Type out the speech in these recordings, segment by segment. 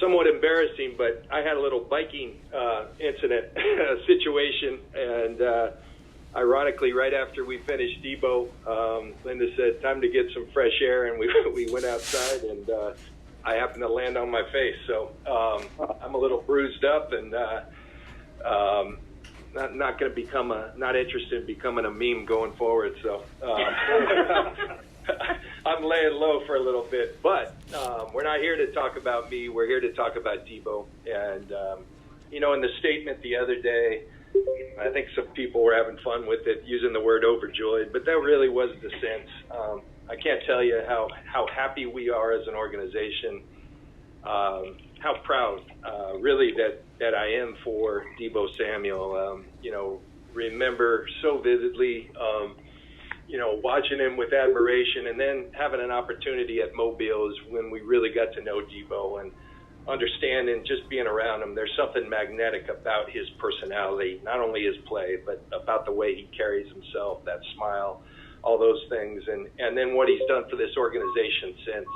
somewhat embarrassing, but I had a little biking incident situation, and ironically, right after we finished Deebo, Linda said, "Time to get some fresh air," and we went outside, and I happened to land on my face. So I'm a little bruised up, and not going to become not interested in becoming a meme going forward. So I'm laying low for a little bit, but we're not here to talk about me. We're here to talk about Deebo. And in the statement the other day, I think some people were having fun with it, using the word overjoyed, but that really wasn't the sense. I can't tell you how happy we are as an organization, how proud, really, that I am for Deebo Samuel. Remember so vividly, watching him with admiration, and then having an opportunity at Mobile is when we really got to know Deebo and understanding, just being around him, there's something magnetic about his personality, not only his play, but about the way he carries himself, that smile, all those things, and then what he's done for this organization since.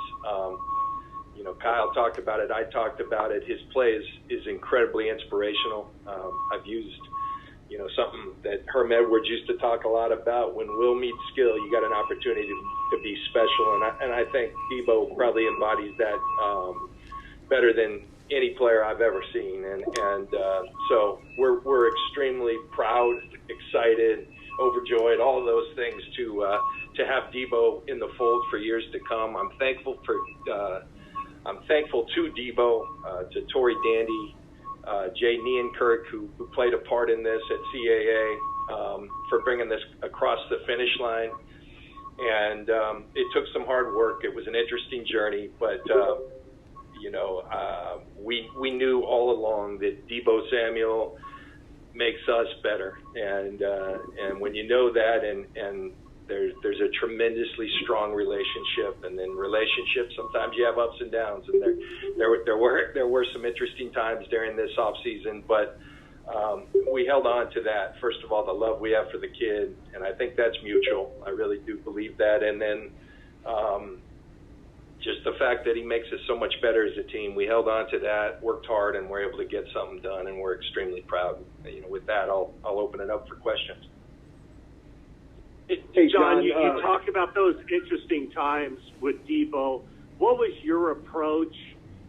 Kyle talked about it, I talked about it. His play is incredibly inspirational. I've used something that Herm Edwards used to talk a lot about. When will meets skill, you got an opportunity to be special, and I think Deebo probably embodies that better than any player I've ever seen, and so we're extremely proud, excited, overjoyed, all of those things to have Deebo in the fold for years to come. I'm thankful to Deebo, to Torrey Dandy, Jay Nienkirk, who played a part in this at CAA, for bringing this across the finish line. And it took some hard work. It was an interesting journey, but we knew all along that Deebo Samuel makes us better, and when you know that, and there's a tremendously strong relationship, and then relationships, sometimes you have ups and downs, and there were some interesting times during this off season, but we held on to that. First of all, the love we have for the kid, and I think that's mutual. I really do believe that, and then just the fact that he makes us so much better as a team. We held on to that, worked hard, and we're able to get something done, and we're extremely proud. With that, I'll open it up for questions. Hey, John, you talked about those interesting times with Deebo. What was your approach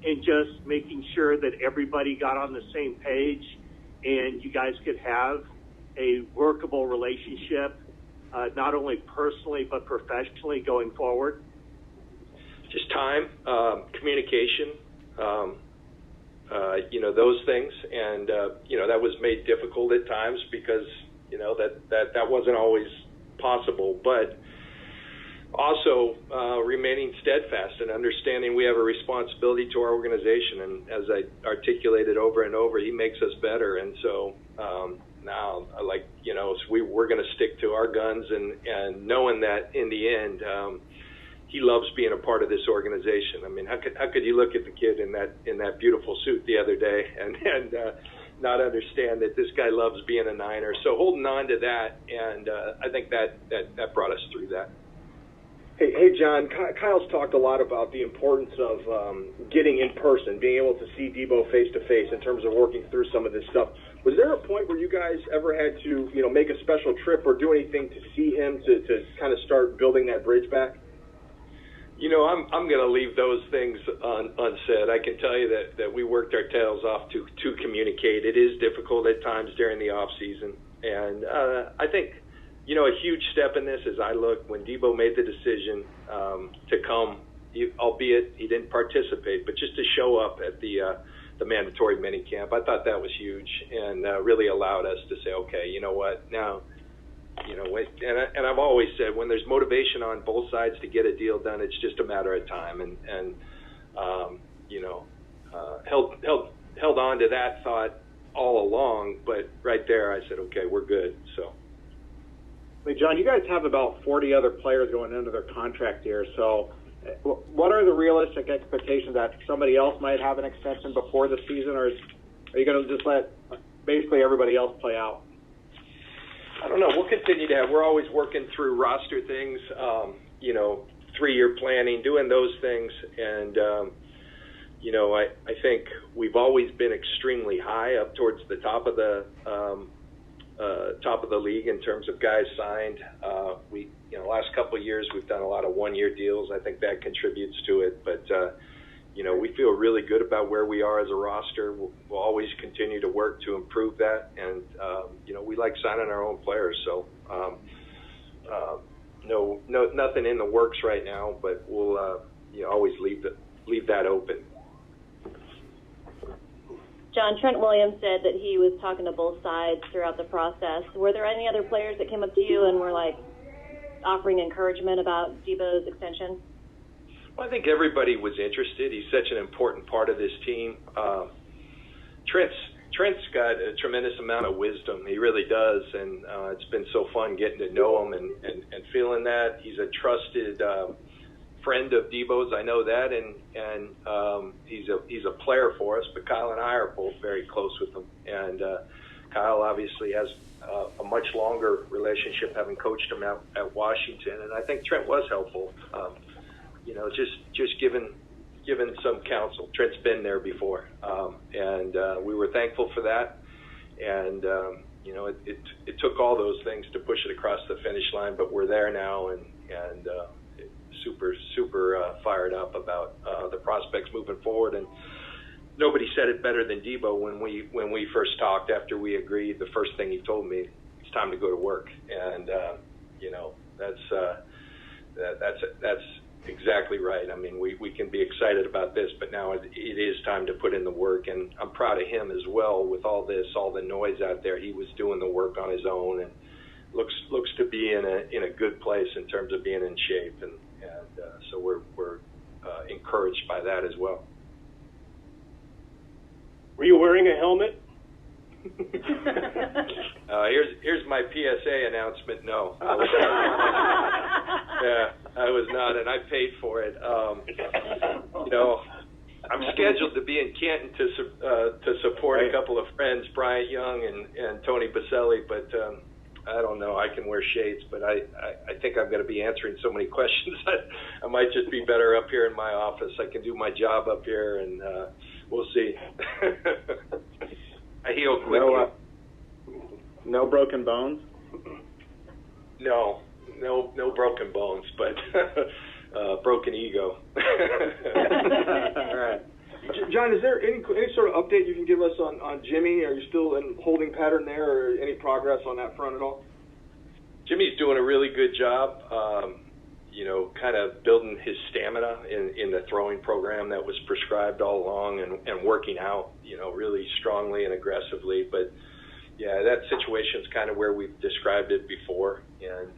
in just making sure that everybody got on the same page and you guys could have a workable relationship, not only personally but professionally going forward? Just time, communication, those things, and that was made difficult at times because that wasn't always possible, but also remaining steadfast and understanding we have a responsibility to our organization, and as I articulated over and over, he makes us better, and so now we're going to stick to our guns, and knowing that in the end he loves being a part of this organization. I mean, how could you look at the kid in that beautiful suit the other day and not understand that this guy loves being a Niner? So holding on to that, and I think that brought us through that. Hey, John, Kyle's talked a lot about the importance of getting in person, being able to see Deebo face to face in terms of working through some of this stuff. Was there a point where you guys ever had to, make a special trip or do anything to see him to kind of start building that bridge back? I'm going to leave those things unsaid. I can tell you that we worked our tails off to communicate. It is difficult at times during the off season, and I think a huge step in this, as I look, when Deebo made the decision to come, albeit he didn't participate, but just to show up at the mandatory minicamp, I thought that was huge, and really allowed us to say, okay, you know what, now. And I've always said, when there's motivation on both sides to get a deal done, it's just a matter of time. And held on to that thought all along. But right there, I said, okay, we're good. So, Hey, John, you guys have about 40 other players going into their contract here. So, what are the realistic expectations that somebody else might have an extension before the season, or are you going to just let basically everybody else play out? I don't know. We'll continue to have. We're always working through roster things, 3-year planning, doing those things, and I think we've always been extremely high up towards the top of the league in terms of guys signed. Last couple of years we've done a lot of one-year deals. I think that contributes to it, but we feel really good about where we are as a roster. We'll always continue to work to improve that, and we like signing our own players. So nothing in the works right now, but we'll always leave that open. John, Trent Williams said that he was talking to both sides throughout the process. Were there any other players that came up to you and were offering encouragement about Deebo's extension? Well, I think everybody was interested. He's such an important part of this team. Trent's got a tremendous amount of wisdom. He really does, and it's been so fun getting to know him and feeling that. He's a trusted friend of Deebo's, I know that, and he's a player for us. But Kyle and I are both very close with him, and Kyle obviously has a much longer relationship, having coached him out at Washington, and I think Trent was helpful. Just given some counsel. Trent's been there before, and we were thankful for that. And it took all those things to push it across the finish line, but we're there now, and super fired up about the prospects moving forward. And nobody said it better than Deebo when we first talked after we agreed. The first thing he told me, it's time to go to work, and that's exactly right. I mean, we can be excited about this, but now it is time to put in the work, and I'm proud of him as well. With all the noise out there, he was doing the work on his own, and looks to be in a good place in terms of being in shape, and so we're encouraged by that as well. Were you wearing a helmet? Here's my PSA announcement. No, I was not. I was not, and I paid for it. I'm scheduled to be in Canton to support a couple of friends, Bryant Young and Tony Baselli, but I don't know. I can wear shades, but I think I'm going to be answering so many questions. I might just be better up here in my office. I can do my job up here, and we'll see. I heal quickly. No broken bones? No broken bones, but broken ego. All right. John, is there any sort of update you can give us on Jimmy? Are you still in holding pattern there, or any progress on that front at all? Jimmy's doing a really good job, kind of building his stamina in the throwing program that was prescribed all along, and working out, really strongly and aggressively. But yeah, that situation's kind of where we've described it before, and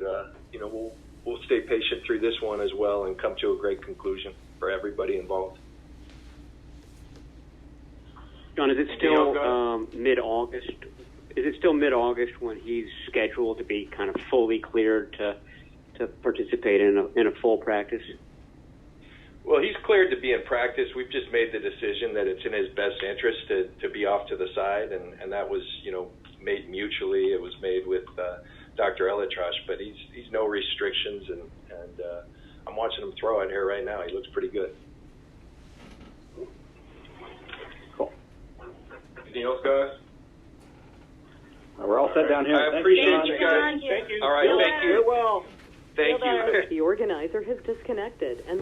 we'll stay patient through this one as well and come to a great conclusion for everybody involved. John, is it still mid-August? Is it still mid-August when he's scheduled to be kind of fully cleared to participate in a full practice? Well, he's cleared to be in practice. We've just made the decision that it's in his best interest to be off to the side, and that was made mutually. It was made with Dr. Elitrash, but he's no restrictions, and I'm watching him throw in here right now. He looks pretty good. Anything else, guys? We're all set down here. I appreciate you guys. Thank you. All right, thank you. Well, Thank you. The organizer has disconnected, and